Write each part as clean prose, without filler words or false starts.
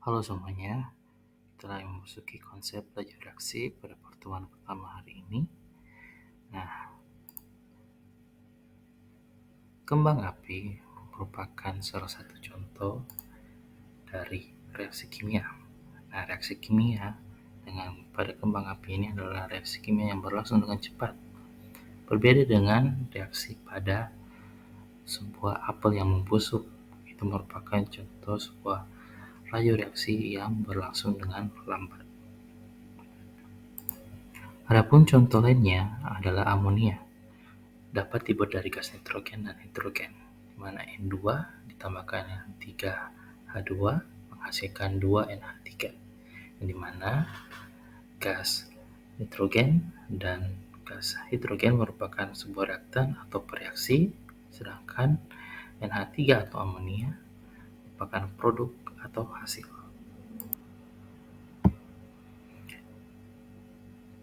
Halo semuanya, telah memasuki konsep laju reaksi pada pertemuan pertama hari ini. Nah, kembang api merupakan salah satu contoh dari reaksi kimia. Nah, reaksi kimia pada kembang api ini adalah reaksi kimia yang berlangsung dengan cepat. Berbeda dengan reaksi pada sebuah apel yang membusuk, itu merupakan contoh sebuah laju reaksi yang berlangsung dengan lambat. Adapun contoh lainnya adalah amonia. Dapat dibuat dari gas nitrogen dan hidrogen, di mana N2 ditambahkan N3H2 menghasilkan 2NH3, di mana gas nitrogen dan gas hidrogen merupakan sebuah reaktan atau bereaksi, sedangkan NH3 atau amonia merupakan produk atau hasil.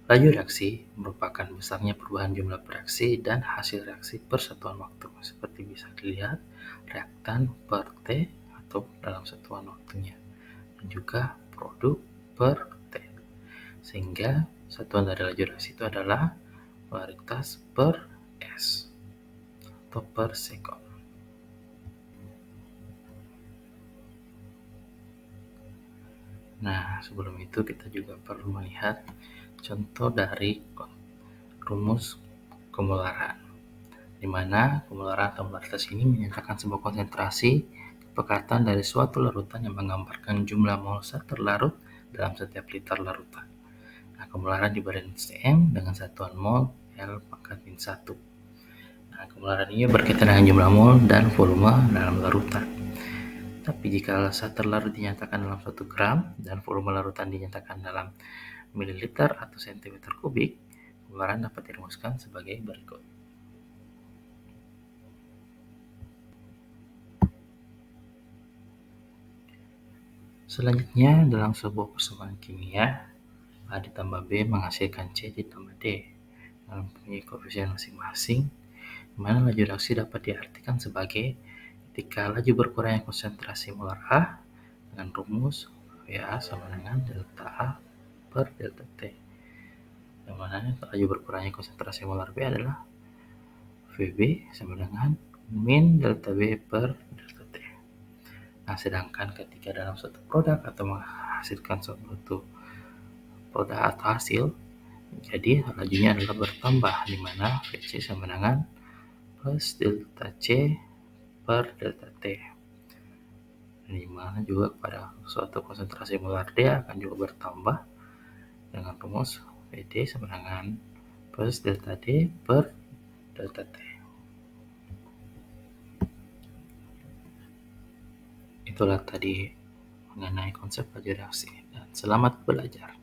Laju reaksi merupakan besarnya perubahan jumlah reaksi dan hasil reaksi per satuan waktu, seperti bisa dilihat reaktan per T atau dalam satuan waktunya, dan juga produk per T. Sehingga satuan dari laju reaksi itu adalah molaritas per S atau per sekon. Nah, sebelum itu kita juga perlu melihat contoh dari rumus kemolaran, di mana kemolaran atau molaritas ini menyatakan sebuah konsentrasi kepekatan dari suatu larutan yang menggambarkan jumlah mol zat terlarut dalam setiap liter larutan. Nah, kemolaran diberi cm dengan satuan mol L/-1. Nah, kemolaran ini berkaitan dengan jumlah mol dan volume dalam larutan. Tapi jika zat terlarut dinyatakan dalam 1 gram dan volume larutan dinyatakan dalam mililiter atau sentimeter kubik, kemolaran dapat dirumuskan sebagai berikut. Selanjutnya, dalam sebuah persamaan kimia, A ditambah B menghasilkan C ditambah D yang mempunyai koefisien masing-masing, di mana laju reaksi dapat diartikan sebagai ketika laju berkurangnya konsentrasi molar A dengan rumus VA sama dengan delta A per delta T, yang mana laju berkurangnya konsentrasi molar B adalah VB sama dengan min delta B per delta T. Nah, sedangkan ketika dalam suatu produk atau menghasilkan suatu produk atau hasil, jadi lajunya adalah bertambah, di mana VC sama dengan plus delta C per delta T, di mana juga pada suatu konsentrasi molar D akan juga bertambah dengan rumus VD sama dengan plus delta D per delta T. Itulah tadi mengenai konsep laju reaksi, dan selamat belajar.